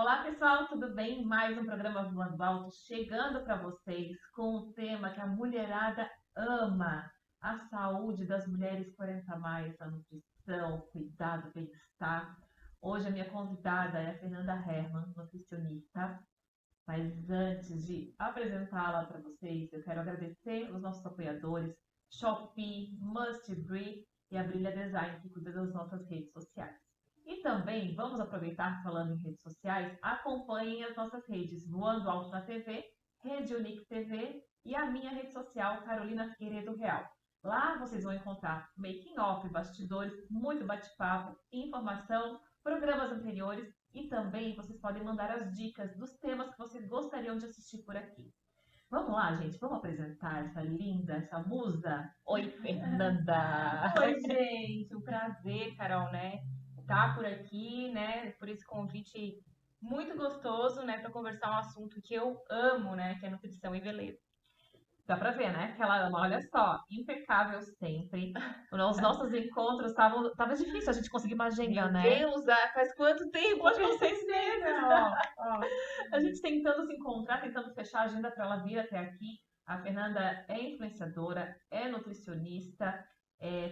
Olá, pessoal, tudo bem? Mais um programa Voando Alto chegando para vocês com um tema que a mulherada ama: a saúde das mulheres 40 a mais, a nutrição, cuidado, bem-estar. Hoje a minha convidada é a Fernanda Herrmann, nutricionista. Mas antes de apresentá-la para vocês, eu quero agradecer os nossos apoiadores, Shopee, Must Breed e a Brilha Design, que cuida das nossas redes sociais. E também vamos aproveitar falando em redes sociais, acompanhem as nossas redes Voando Alto na TV, Rede Unique TV e a minha rede social Carolina Figueiredo Real. Lá vocês vão encontrar making off, bastidores, muito bate-papo, informação, programas anteriores e também vocês podem mandar as dicas dos temas que vocês gostariam de assistir por aqui. Vamos lá, gente, vamos apresentar essa linda, essa musa. Oi, Fernanda! Oi, gente, um prazer, Carol, né? Tá por aqui, né? Por esse convite muito gostoso, né, para conversar um assunto que eu amo, né, que é nutrição e beleza. Dá pra ver, né? Que ela, olha só, impecável sempre. Os nossos encontros tava difícil a gente conseguir uma agenda, Meu né? Deus, faz quanto tempo? Acho que uns 6 meses, ó. A gente tentando se encontrar, tentando fechar a agenda para ela vir até aqui. A Fernanda é influenciadora, é nutricionista,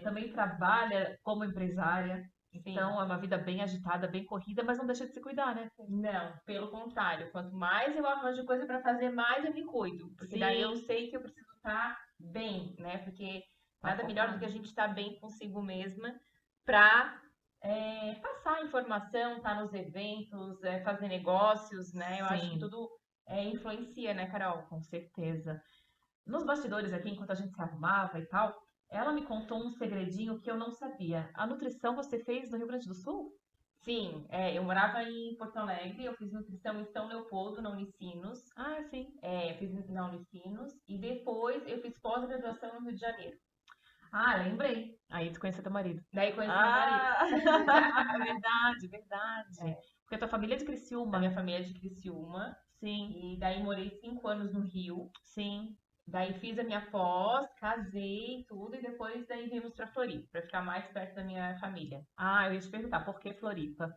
também trabalha como empresária. Sim. Então é uma vida bem agitada, bem corrida, mas não deixa de se cuidar, né? Não, pelo contrário, quanto mais eu arranjo coisa para fazer, mais eu me cuido, porque daí eu Sim, sei que eu preciso estar bem, né? Porque tá nada melhor do que a focada. gente estar bem consigo mesma para passar informação, estar nos eventos, fazer negócios, né? Eu acho que Sim, tudo influencia, né, Carol? com certeza. Nos bastidores aqui, enquanto a gente se arrumava e tal, ela me contou um segredinho que eu não sabia. A nutrição você fez no Rio Grande do Sul? Sim, eu morava em Porto Alegre, eu fiz nutrição em São Leopoldo, na Unicinos, Ah, sim. eu fiz na Unicinos, e depois eu fiz pós-graduação no Rio de Janeiro. Ah, lembrei. Aí tu conheceu teu marido. Daí conheci meu marido. Ah, verdade, verdade. É, Porque a tua família é de a minha Criciúma. família é de Criciúma, Sim, e daí morei 5 anos no Rio. sim. Daí fiz a minha pós, casei e tudo, e depois daí viemos pra Floripa, pra ficar mais perto da minha família. Ah, eu ia te perguntar, por que Floripa?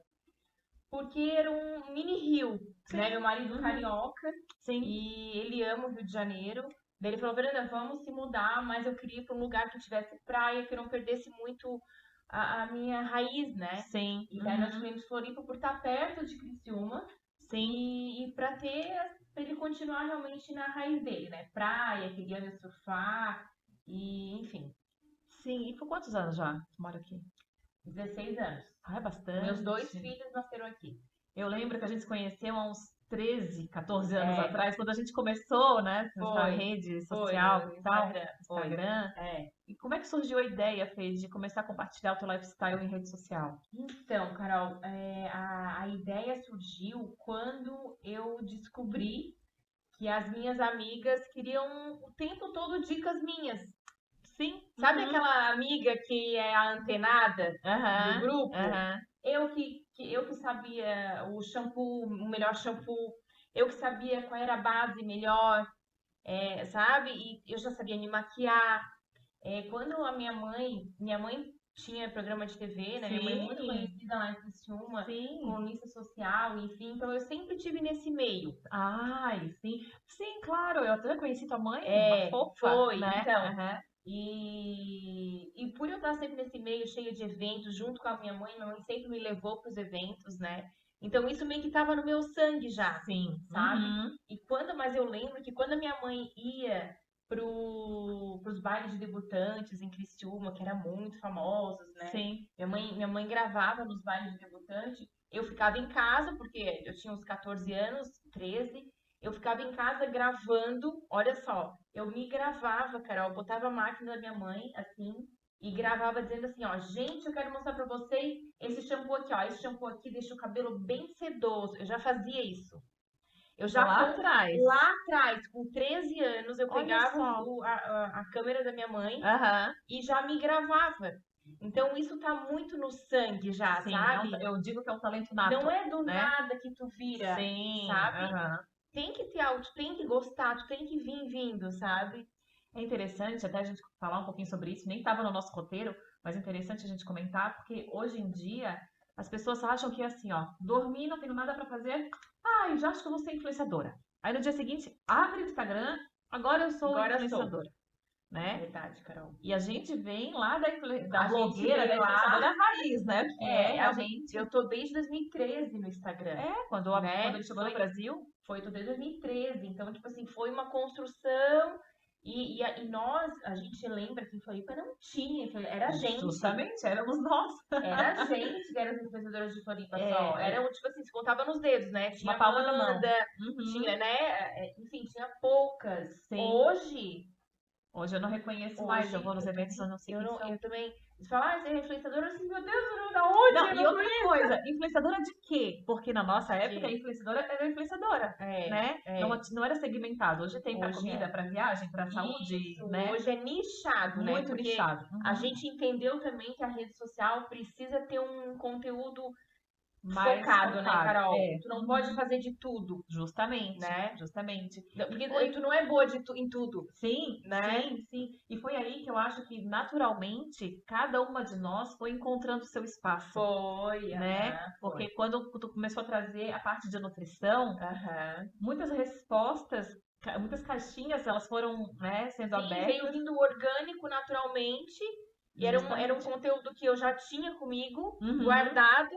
Porque era um mini Rio, né? Meu Sim, marido uhum, carioca, sim. e ele ama o Rio de Janeiro. Daí ele falou, Verena, vamos se mudar, mas eu queria ir para um lugar que tivesse praia, que eu não perdesse muito a minha raiz, né? Sim, E daí nós uhum, escolhemos Floripa por estar perto de Criciúma sim, e para ele continuar realmente na raiz dele, né? Praia, queria surfar, e enfim, sim. E por quantos anos já tu mora aqui? 16 anos. Ah, é Meus dois bastante. filhos nasceram aqui. Eu lembro que a gente se conheceu há uns 13, 14 anos É, atrás, quando a gente começou, né, nessa foi, rede foi social no e tal, Instagram, foi. Instagram. É. E como é que surgiu a ideia, Fê, de começar a compartilhar o teu lifestyle em rede social? Então, Carol, a ideia surgiu quando eu descobri que as minhas amigas queriam o tempo todo dicas minhas. Sim, Sabe uhum, aquela amiga que é a antenada do aham, grupo? aham, Eu que sabia o shampoo, o melhor shampoo, eu que sabia qual era a base melhor, sabe? E eu já sabia me maquiar. Quando minha mãe tinha programa de TV, né? Minha mãe é muito sim, conhecida lá em Criciúma, sim. colunista social, enfim, então eu sempre tive nesse meio. Ai, sim, sim, claro, eu até conheci tua mãe, uma fofa, Foi, né? então. Aham, E por eu estar sempre nesse meio cheio de eventos, junto com a minha mãe sempre me levou para os eventos, né? Então isso meio que estava no meu sangue já, sim, sabe? uhum, Mas eu lembro que quando a minha mãe ia pros bailes de debutantes em Criciúma, que eram muito famosos, né? sim. Minha mãe gravava nos bailes de debutante. Eu ficava em casa, porque eu tinha uns 14 anos, 13. Eu ficava em casa gravando. Olha só, eu me gravava, Carol. Eu botava a máquina da minha mãe, assim, e gravava dizendo assim: ó, gente, eu quero mostrar pra vocês esse shampoo aqui, ó. Esse shampoo aqui deixa o cabelo bem sedoso. Eu já fazia isso. Eu já Lá com atrás, lá atrás, com 13 anos, eu olha pegava só. a câmera da minha mãe Aham. e já me gravava. Então isso tá muito no sangue já, Sim, sabe? eu digo que é um talento Não nato, é do né? nada que tu vira, Sim, sabe? aham. Tem que ter algo, tu tem que gostar, tu tem que vir vindo, sabe? É interessante até a gente falar um pouquinho sobre isso, nem estava no nosso roteiro, mas é interessante a gente comentar, porque hoje em dia as pessoas acham que é assim, ó, dormi, não tenho nada pra fazer, ai, já acho que eu vou ser influenciadora. Aí no dia seguinte, abre o Instagram, agora eu sou Agora sou. influenciadora, né? Verdade, Carol. E a gente vem lá da A gente blogueira, da veio lá. influenciadora raiz, né? Que é realmente. Eu tô desde 2013 no Instagram. Quando né? ele chegou no Brasil. Foi tudo desde 2013. Então, tipo assim, foi uma construção. E nós, a gente lembra que em Floripa não tinha, era a gente. Justamente, éramos nós. Era a gente que era as influenciadoras de Floripa É, só. Era, tipo assim, se contava nos dedos, né? Tinha Uma palma da mão. Amanda, Uhum. tinha, né? Enfim, tinha poucas. Sim. Hoje eu não reconheço mais, eu vou nos eventos, eu não sei quem são. Eu também. Você fala, ah, você é influenciadora? Assim, meu Deus, da onde? Não, e outra coisa, influenciadora de quê? Porque na nossa época, a quê? influenciadora era influenciadora, né? Não era segmentado. Hoje tem pra Hoje comida, pra viagem, pra saúde, Isso, né? Hoje é nichado, né? Muito Porque nichado. a gente entendeu também que a rede social precisa ter um conteúdo Mais focado, né, Carol? Tu não Uhum. pode fazer de tudo. Justamente, né? justamente. Porque tu não é boa em tudo. Sim, né? sim. E foi aí que eu acho que naturalmente cada uma de nós foi encontrando seu espaço. Foi, né? Porque quando tu começou a trazer a parte de nutrição, muitas respostas, muitas caixinhas, elas foram, né, sendo abertas. Veio vindo orgânico naturalmente. E era um conteúdo que eu já tinha comigo, guardado,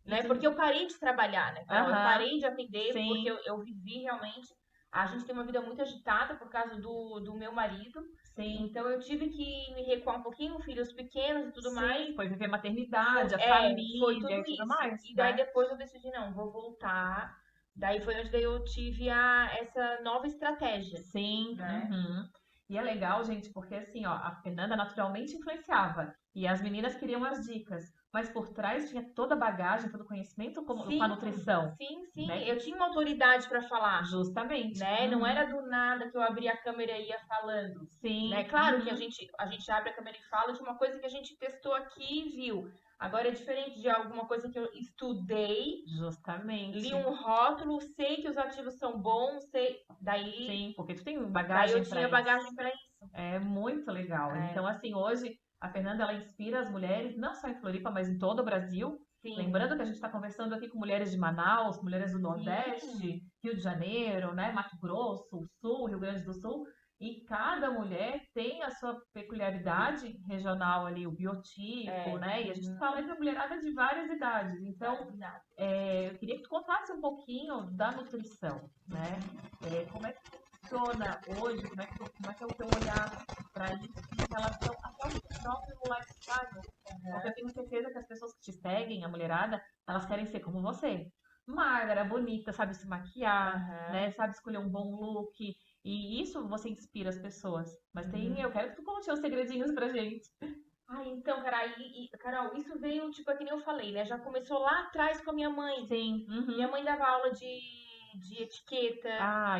né? Porque eu parei de trabalhar, né? Eu parei de atender, Sim. porque eu vivi realmente. A gente tem uma vida muito agitada por causa do meu marido. Sim. Então eu tive que me recuar um pouquinho, filhos pequenos e tudo mais. Foi viver maternidade, a família, foi tudo e tudo isso. mais. E daí depois eu decidi, não, vou voltar. Daí foi onde eu tive essa nova estratégia. Sim. Né? E é legal, gente, porque assim, ó, a Fernanda naturalmente influenciava. E as meninas queriam as dicas. Mas por trás tinha toda a bagagem, todo o conhecimento com a nutrição. Sim. Né? Eu tinha uma autoridade para falar. Justamente. Né? Não era do nada que eu abria a câmera e ia falando. Sim. Né? Claro que a gente abre a câmera e fala de uma coisa que a gente testou aqui e viu. Agora é diferente de alguma coisa que eu estudei. Justamente. Li um rótulo, sei que os ativos são bons, daí. Sim, porque tu tem bagagem. Daí eu tinha bagagem para isso. É muito legal. Então, assim, hoje a Fernanda ela inspira as mulheres, não só em Floripa, mas em todo o Brasil. Sim. Lembrando que a gente está conversando aqui com mulheres de Manaus, mulheres do Nordeste, Rio de Janeiro, né, Mato Grosso, Sul, Rio Grande do Sul. E cada mulher tem a sua peculiaridade regional ali, o biotipo, né? E a gente fala para mulherada de várias idades. Então, eu queria que tu contasse um pouquinho da nutrição, né? Como é que funciona hoje? Como é que é o teu olhar para isso em relação até ao teu próprio lifestyle? Porque eu tenho certeza que as pessoas que te seguem, a mulherada, elas querem ser como você. Magra, bonita, sabe se maquiar, né? Sabe escolher um bom look. E isso você inspira as pessoas. Mas eu quero que tu conte os segredinhos pra gente. Então, Carol, isso veio, tipo, que nem eu falei, né? Já começou lá atrás com a minha mãe. Sim. Minha mãe dava aula de etiqueta.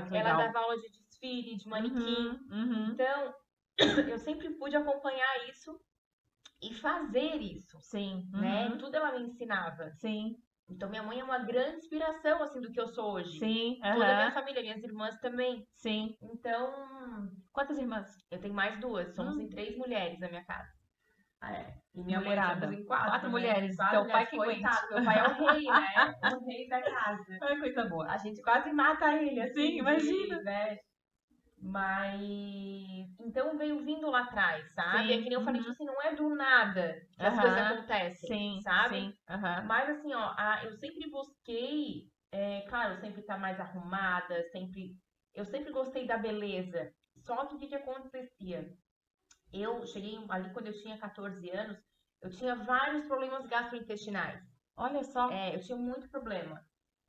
Que legal. Ela dava aula de desfile, de manequim. Então, eu sempre pude acompanhar isso e fazer isso. Sim. Né? Tudo ela me ensinava. Sim. Então, minha mãe é uma grande inspiração, assim, do que eu sou hoje. Sim. Toda a minha família, minhas irmãs também. Sim. Então... Quantas irmãs? Eu tenho mais 2. Somos em 3 mulheres na minha casa. E minha mulherada. Mãe somos em 4 mulheres. Teu pai que aguenta. Meu pai é o rei, né? O rei da casa. Ai, coisa boa. A gente quase mata ele, assim. Sim, imagina. Né? Mas... Então veio vindo lá atrás, sabe? Sim. É que nem eu falei, tipo assim, não é do nada que as coisas acontecem, sabe? Sim. Mas assim, ó, eu sempre busquei... claro, sempre estar mais arrumada, eu sempre gostei da beleza. Só que o que acontecia? Eu cheguei ali quando eu tinha 14 anos, eu tinha vários problemas gastrointestinais. Olha só. Eu tinha muito problema.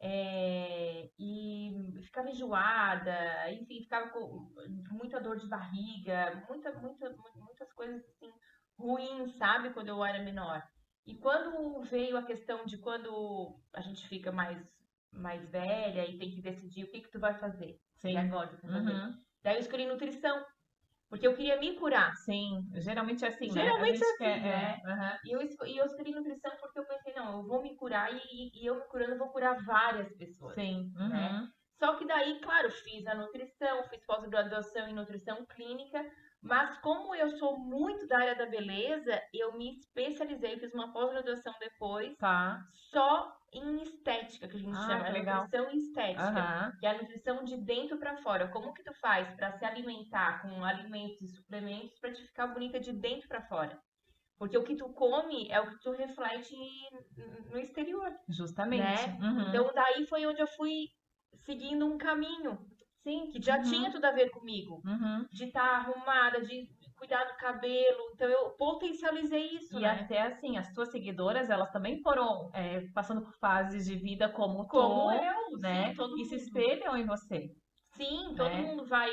E ficava enjoada, enfim, ficava com muita dor de barriga, muitas coisas assim ruins, sabe, quando eu era menor. E quando veio a questão de quando a gente fica mais velha e tem que decidir o que tu vai fazer. Sim. E agora tu vai fazer. Daí eu escolhi nutrição. Porque eu queria me curar. Sim, geralmente é assim, Geralmente é assim, né? E eu escolhi nutrição porque eu pensei, não, eu vou me curar e eu me curando eu vou curar várias pessoas. Sim. Né? Só que daí, claro, fiz a nutrição, fiz pós-graduação em nutrição clínica, Mas como eu sou muito da área da beleza, eu me especializei, fiz uma pós-graduação depois, Tá. só em estética, que a gente Ah, chama, que legal. nutrição e estética, Aham. que é a nutrição de dentro para fora. Como que tu faz para se alimentar com alimentos e suplementos para te ficar bonita de dentro para fora? Porque o que tu come é o que tu reflete no exterior, Justamente. né? Uhum. Então daí foi onde eu fui seguindo um caminho Sim. que já tinha Uhum. tudo a ver comigo, Uhum. de estar arrumada, de cuidar do cabelo. Então eu potencializei isso, E né? até assim, as tuas seguidoras, elas também foram passando por fases de vida como Como tu, eu, sim, né? todo E se mundo. espelham em você, Sim, todo né? mundo vai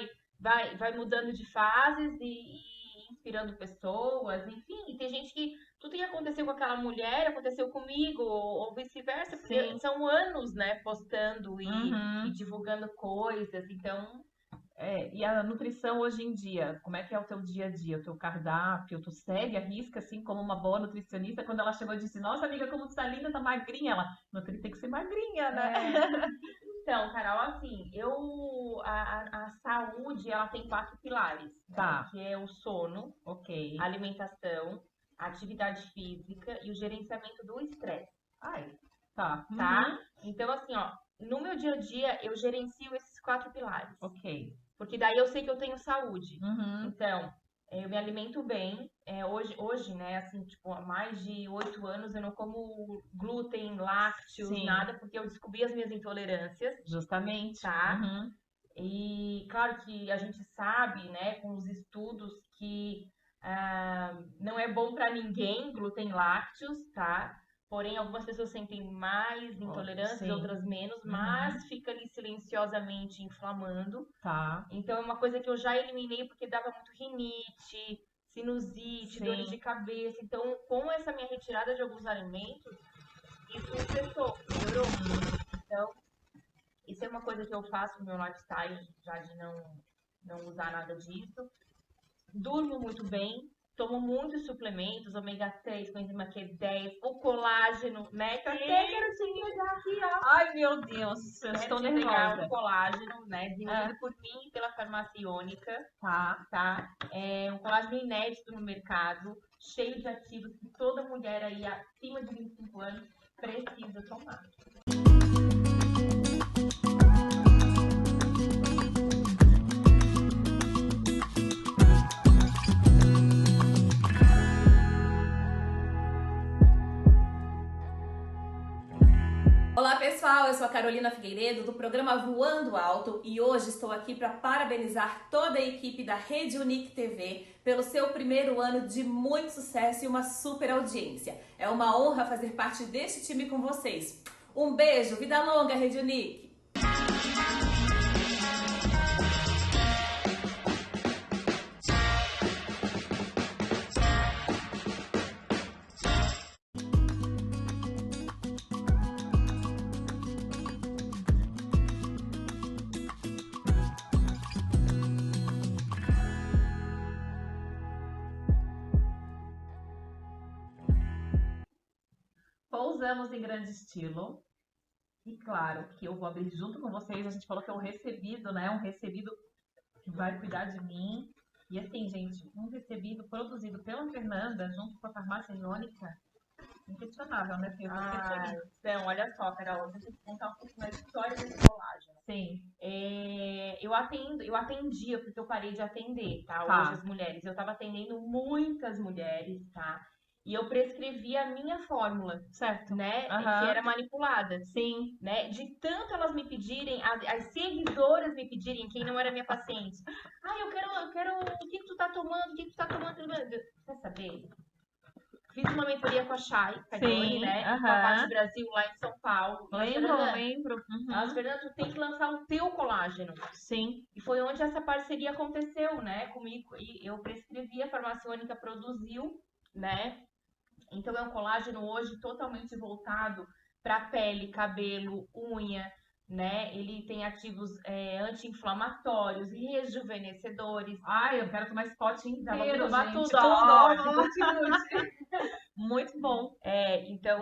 mudando de fases e inspirando pessoas, enfim. E tem gente que tudo que aconteceu com aquela mulher aconteceu comigo, ou vice-versa, porque Sim. são anos, né, postando e Uhum. divulgando coisas. Então, E a nutrição hoje em dia, como é que é o teu dia a dia, o teu cardápio? Tu segue a risca, assim, como uma boa nutricionista? Quando ela chegou e disse, nossa, amiga, como tu tá linda, tá magrinha. Ela, nutri tem que ser magrinha, né? é, então, Carol, assim, a saúde, ela tem 4 pilares, né? Tá, Que é o sono, ok. a alimentação, a atividade física e o gerenciamento do estresse, Ai, tá. tá? Uhum, Então, assim, ó, no meu dia a dia eu gerencio esses 4 pilares, ok. porque daí eu sei que eu tenho saúde. Uhum, Então, eu me alimento bem. Hoje, né, assim, tipo, há mais de 8 anos eu não como glúten, lácteos, sim, nada, porque eu descobri as minhas intolerâncias, justamente. tá? Uhum, E claro que a gente sabe, né, com os estudos que não é bom para ninguém glúten lácteos, tá? Porém, algumas pessoas sentem mais intolerâncias, sim. outras menos, Uhum, mas fica ali silenciosamente inflamando. tá, Então, é uma coisa que eu já eliminei porque dava muito rinite, sinusite, dores de sim. cabeça. Então, com essa minha retirada de alguns alimentos, isso cessou, melhorou. Uhum. Então, isso é uma coisa que eu faço no meu lifestyle, já de não usar nada disso. Durmo muito bem, tomo muitos suplementos, ômega 3, coenzima Q10, o colágeno, né? Que eu até Sim. quero te entregar aqui, ó. Ai, meu Deus, eu Quero estou te entregar nervosa. o colágeno, né? É, Desenvolvido por mim e pela farmacêutica, tá. tá? É um colágeno inédito no mercado, cheio de ativos que toda mulher aí acima de 25 anos precisa tomar. Olá pessoal, eu sou a Carolina Figueiredo do programa Voando Alto e hoje estou aqui para parabenizar toda a equipe da Rede Unique TV pelo seu primeiro ano de muito sucesso e uma super audiência. É uma honra fazer parte deste time com vocês. Um beijo, vida longa, Rede Unique! Pousamos em grande estilo. E claro que eu vou abrir junto com vocês. A gente falou que é um recebido, né? Um recebido que vai cuidar de mim. E assim, gente, um recebido produzido pela Fernanda junto com a farmácia Iônica. Inquestionável, né? Eu tô sempre Ah, feliz. então, olha só, Carol, deixa eu te contar um pouquinho da história desse colágeno. Sim, Eu atendia, porque eu parei de atender, tá? Hoje tá. as mulheres. Eu tava atendendo muitas mulheres, tá? E eu prescrevia a minha fórmula, Certo. né? Que Aham. era manipulada, Sim. né? De tanto elas me pedirem, as seguidoras me pedirem, quem não era minha paciente. Ah, eu quero, o que que tu tá tomando? O que que tu tá tomando? Quer saber? Fiz uma mentoria com a Chay Cardone, Sim. né? E com a Paty Aham. Brasil lá em São Paulo. Lembro, lembro. Elas, Uhum. Fernanda, tu tem que lançar o teu colágeno. Sim. E foi onde essa parceria aconteceu, né? Comigo. E eu prescrevi, a farmacêutica produziu, né? Então é um colágeno hoje totalmente voltado para pele, cabelo, unha, né? Ele tem ativos anti-inflamatórios, rejuvenescedores. Ai, eu quero tomar esse pote Já vou inteiro, tomar gente. tudo, Tudo. ó, Ó. de guti-guti. Muito bom. Então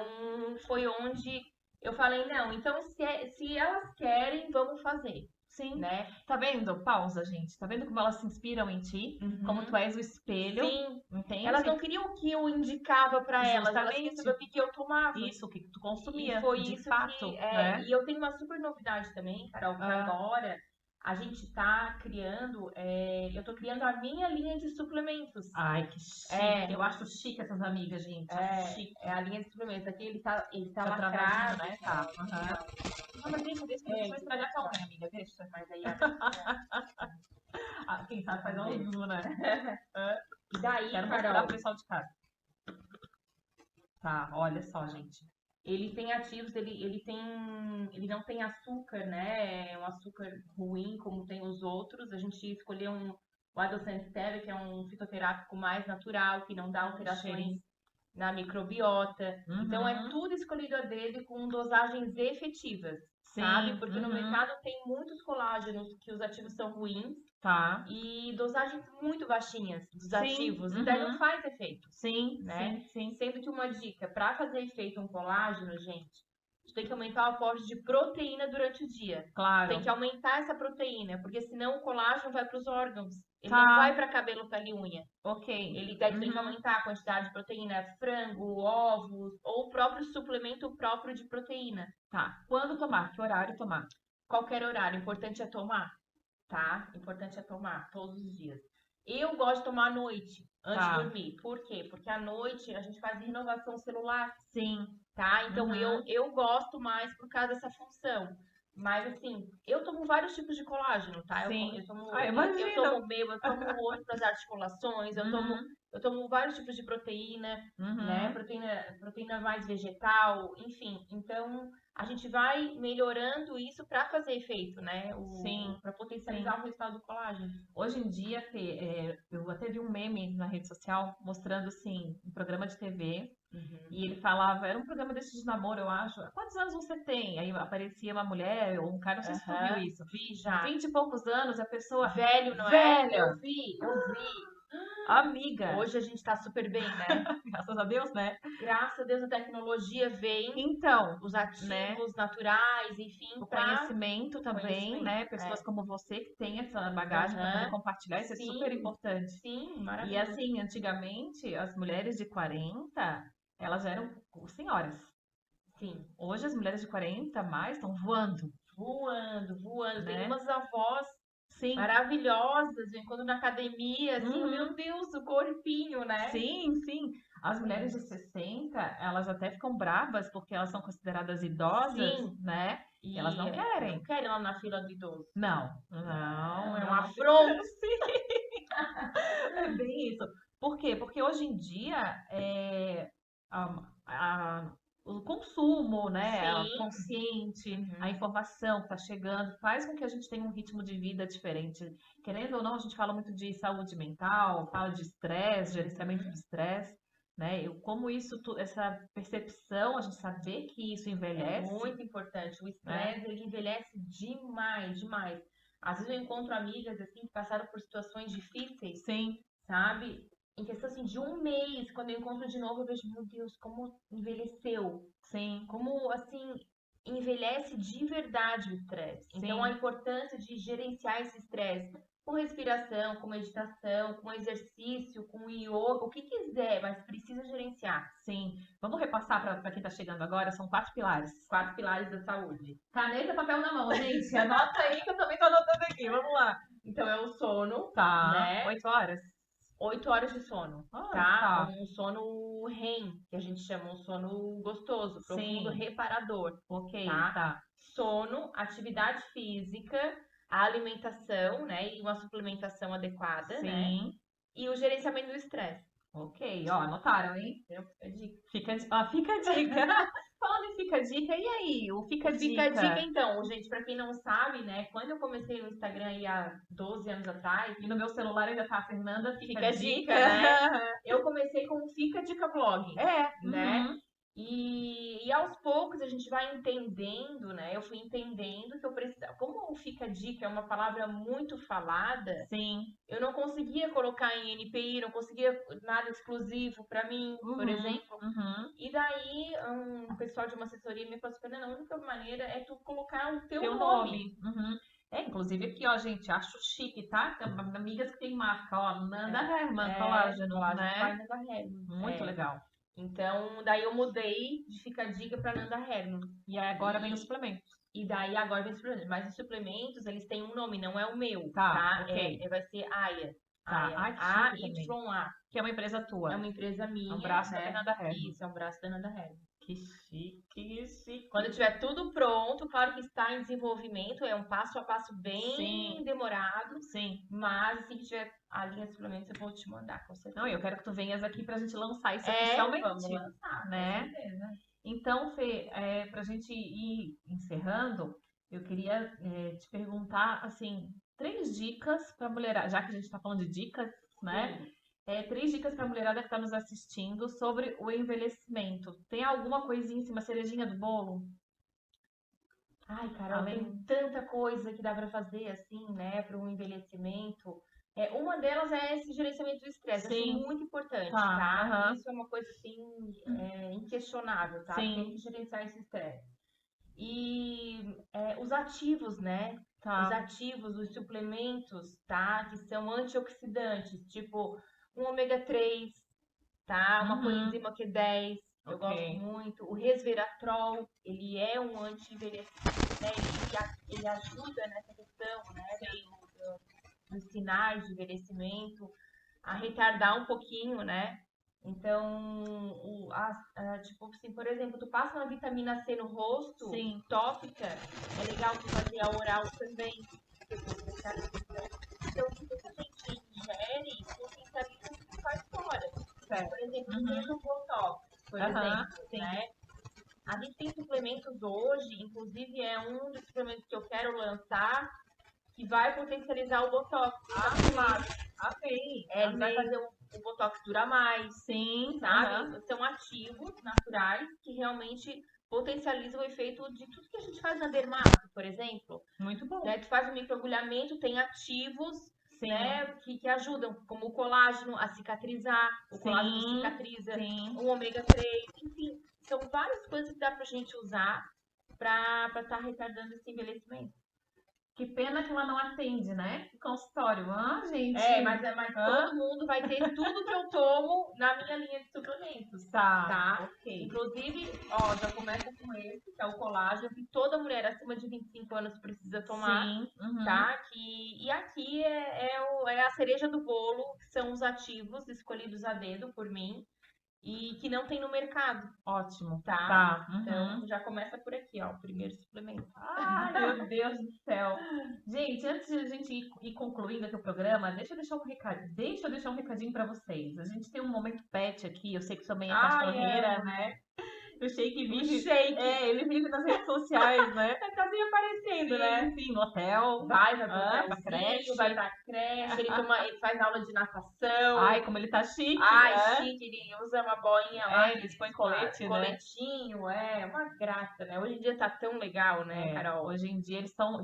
foi onde eu falei, não, então se elas querem, vamos fazer. Sim. né? Tá vendo? Pausa, gente. Tá vendo como elas se inspiram em ti? Como tu és o espelho. Sim. Entende? Elas não queriam o que eu indicava pra elas queriam Justamente. saber o que que eu tomava. Isso, o que tu E consumia, foi de isso fato, que. né? E eu tenho uma super novidade também, Carol, que agora a gente tá criando. Eu tô criando a minha linha de suplementos. Ai, que chique. Eu acho chique essas amigas, gente. Acho chique. É a linha de suplementos. Aqui ele tá Tá lacrado, travadinho, né? Tá. Não, mas deixa, Deixa eu estragar tua unha, amiga. Deixa. Mas aí, Quem sabe faz ao vivo, né? e daí, Quero mostrar Carol, pro pessoal de casa. Tá, olha só, gente. ele tem ativos, ele não tem açúcar, né? É um açúcar ruim como tem os outros. A gente escolheu o Adoçante Stevia, que é um fitoterápico mais natural, que não dá alterações na microbiota. Então é tudo escolhido a dedo e com dosagens efetivas, sabe? Porque no mercado tem muitos colágenos que os ativos são ruins. Tá. E dosagens muito baixinhas dos Sim, ativos, e daí não faz efeito, Sim, né? sim. Sendo que uma dica, para fazer efeito um colágeno, gente, a gente tem que aumentar o aporte de proteína durante o dia. Claro. Tem que aumentar essa proteína, porque senão o colágeno vai para os órgãos. Ele Tá. não vai para cabelo, pele e unha. Ok. Ele daí tem que aumentar a quantidade de proteína, frango, ovos, ou o próprio suplemento próprio de proteína. Tá. Quando tomar? Que horário tomar? Qualquer horário, o importante é tomar, tá? Importante é tomar todos os dias. Eu gosto de tomar à noite, antes de dormir. Por quê? Porque à noite a gente faz renovação celular. Sim. Tá? Então eu gosto mais por causa dessa função. Mas assim, eu tomo vários tipos de colágeno, tá? Sim. Eu tomo, imagino. eu tomo meu, eu tomo outro para as articulações, eu tomo vários tipos de proteína, né? Proteína mais vegetal, enfim. Então, a gente vai melhorando isso para fazer efeito, né? Para potencializar o resultado do colágeno. Hoje em dia, eu até vi um meme na rede social mostrando, assim, um programa de TV. E ele falava, era um programa desse de namoro, eu acho. Quantos anos você tem? Aí aparecia uma mulher ou um cara, não sei se tu viu isso. Vi já. 20 e poucos anos, a pessoa. Velho, não Velho. é? Eu vi. Amiga. Hoje a gente tá super bem, né? Graças a Deus, né? Graças a Deus a tecnologia vem. Então, os ativos naturais, enfim. O conhecimento também, né? Pessoas como você que tem essa bagagem para poder compartilhar, isso é super importante. Sim, maravilhoso. E assim, antigamente, as mulheres de 40, elas eram senhoras. Sim. Hoje as mulheres de 40 mais estão voando. Voando. Né? Tem umas avós maravilhosas, quando na academia, assim, meu Deus, o corpinho, né? Sim. As mulheres de 60, elas até ficam bravas porque elas são consideradas idosas, né? E elas não querem. Não querem lá na fila do idoso. Não, é um afronto. É bem isso. Por quê? Porque hoje em dia o consumo, né, consciente, a informação que está chegando, faz com que a gente tenha um ritmo de vida diferente. Querendo ou não, a gente fala muito de saúde mental, fala de estresse, gerenciamento de estresse, né? Como isso, essa percepção, a gente saber que isso envelhece. É muito importante. O estresse, ele envelhece demais. Às vezes eu encontro amigas, assim, que passaram por situações difíceis. Sim. Sabe? Em questão, assim, de um mês, quando eu encontro de novo, eu vejo, meu Deus, como envelheceu. Sim. Como, assim, envelhece de verdade o estresse. Então, a importância de gerenciar esse estresse com respiração, com meditação, com exercício, com yoga, o que quiser, mas precisa gerenciar. Sim. Vamos repassar para quem está chegando agora, são 4 pilares. 4 pilares da saúde. Caneta e papel na mão, gente. Anota aí que eu também tô anotando aqui. Vamos lá. Então, é o sono, né? 8 horas. 8 horas de sono, tá? Um sono REM, que a gente chama um sono gostoso, profundo, reparador. Ok, tá? Sono, atividade física, a alimentação, né? E uma suplementação adequada, né? E o gerenciamento do estresse. Ok, anotaram, hein? Fica a dica. Fica a dica. Falando em Fica a Dica, e aí? O Fica a Dica? Fica a Dica, então, gente, pra quem não sabe, né? Quando eu comecei no Instagram aí há 12 anos atrás, e no meu celular ainda tá a Fernanda Fica a Dica, né? Eu comecei com o Fica a Dica Blog. Né? E aos poucos a gente vai entendendo, né? Eu fui entendendo que eu precisava. Como o Fica a Dica é uma palavra muito falada, eu não conseguia colocar em NPI, não conseguia nada exclusivo para mim, por exemplo. E daí um pessoal de uma assessoria me falou assim: não, a única maneira é tu colocar o teu nome. inclusive aqui, ó, gente, acho chique, tá? Tem amigas que tem marca, ó, Nanda Herman, É, colágeno, colágeno né? by Nanda Herman. Muito legal. Então, daí eu mudei de Fica a Dica pra Nanda Herman. E aí agora vem os suplementos. E daí agora vem os suplementos. Mas os suplementos, eles têm um nome, não é o meu, Tá, tá? ok. Vai ser Aya. Tá. Aya. Ai, que chique também. AYA. Que é uma empresa tua. É uma empresa minha, É um braço da né? Nanda Herman. Isso, é um braço da Nanda Herman. Que chique. Quando tiver tudo pronto, claro que está em desenvolvimento, é um passo a passo bem Sim. demorado, Sim. mas assim que tiver a linha de suplementos eu vou te mandar, com certeza. Não, eu quero que tu venhas aqui pra gente lançar isso oficialmente. Vamos lançar, né? com certeza. Então, Fê, pra gente ir encerrando, eu queria te perguntar, assim, 3 dicas pra mulherada, já que a gente tá falando de dicas, né? Sim. 3 dicas pra mulherada que tá nos assistindo sobre o envelhecimento. Tem alguma coisinha em cima, cerejinha do bolo? Ai, Carol, Além- tem tanta coisa que dá pra fazer assim, né, para um envelhecimento. Uma delas é esse gerenciamento do estresse. Acho Sim. muito importante, Tá, tá? aham. Isso é uma coisa assim, inquestionável, tá? Sim. Tem que gerenciar esse estresse. E os ativos, né? Tá. Os ativos, os suplementos, tá? Que são antioxidantes, tipo um ômega 3, tá? Uma Uhum. coenzima Q10, eu Ok. gosto muito. O resveratrol, ele é um anti-envelhecimento, né? Ele ajuda nessa questão, né? Dos sinais de envelhecimento, a retardar um pouquinho, né? Então, tipo assim, por exemplo, tu passa uma vitamina C no rosto, Sim. tópica, é legal tu fazer a oral também. Então, tudo que a gente ingere potencializa o que faz fora. Certo. Por exemplo, Uhum. mesmo o Botox, por Aham, exemplo, sim. né? A gente tem suplementos hoje, inclusive é um dos suplementos que eu quero lançar, que vai potencializar o Botox. Amei. Ele vai fazer o Botox durar mais, Sim, sabe? aham. São ativos naturais que realmente potencializam o efeito de tudo que a gente faz na dermato, por exemplo. Muito bom. Né? Tu faz o microagulhamento, tem ativos, Sim. né, que ajudam, como o colágeno a cicatrizar, o colágeno Sim, cicatriza, sim. o ômega 3, enfim, são várias coisas que dá pra gente usar pra estar retardando esse envelhecimento. Que pena que ela não atende, né? O consultório. Gente. Mas todo mundo vai ter tudo que eu tomo na minha linha de suplementos. Tá. Ok. Inclusive, ó, já começa com esse, que é o colágeno, que toda mulher acima de 25 anos precisa tomar. Sim. Uhum. Tá? E aqui é a cereja do bolo, que são os ativos escolhidos a dedo por mim e que não tem no mercado. Ótimo. Tá? Tá. Uhum. Então já começa por aqui, ó, o primeiro suplemento. Ai, meu Deus do céu. Gente, antes de a gente ir concluindo aqui o programa, deixa eu deixar um recadinho pra vocês. A gente tem um momento pet aqui, eu sei que também é cachorreira, né? O Shake vive. Ele vive nas redes sociais, né? Tá quase aparecendo, né? Sim, no hotel. Vai pro pra hotelzinho, creche. vai pra creche, ele faz aula de natação. Ai, como ele tá chique. Chique, ele usa uma boinha lá. Ele põe colete, né? Coletinho, uma graça, né? Hoje em dia tá tão legal, né, Carol? Hoje em dia eles são.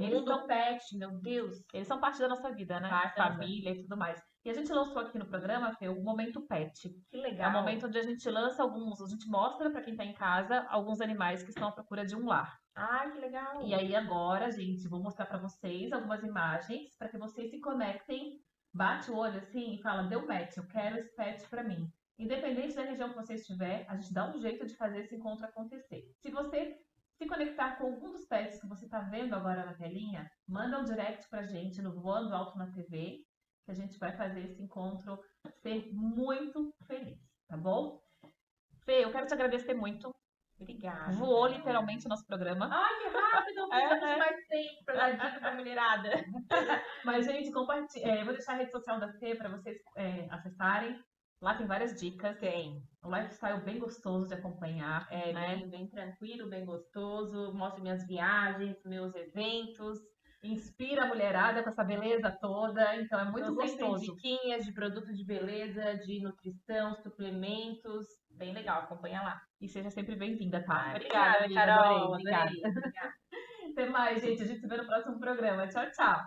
Pet, meu Deus. Eles são parte da nossa vida, né? Família e tudo mais. E a gente lançou aqui no programa, Fê, o Momento Pet. Que legal. É o momento onde a gente lança a gente mostra pra quem tá em casa alguns animais que estão à procura de um lar. Ai, que legal. E aí agora, gente, vou mostrar pra vocês algumas imagens pra que vocês se conectem, bate o olho assim e fala, deu match, eu quero esse pet pra mim. Independente da região que você estiver, a gente dá um jeito de fazer esse encontro acontecer. Se você se conectar com algum dos pets que você tá vendo agora na telinha, manda um direct pra gente no Voando Alto na TV, que a gente vai fazer esse encontro ser muito feliz, tá bom? Fê, eu quero te agradecer muito. Obrigada. Voou literalmente o nosso programa. Ai, que rápido! Precisamos de mais tempo pra dar dica pra mulherada. Mas, gente, eu vou deixar a rede social da Fê pra vocês acessarem. Lá tem várias dicas. Tem. Um lifestyle bem gostoso de acompanhar. né? Bem tranquilo, bem gostoso. Mostro minhas viagens, meus eventos. Inspira a mulherada com essa beleza toda. Então é muito gostoso. Diquinhas de produto de beleza, de nutrição, suplementos. Bem legal, acompanha lá. E seja sempre bem-vinda, tá? Obrigada, amiga, Carol. adorei. Obrigada. Até mais, gente. A gente se vê no próximo programa. Tchau, tchau.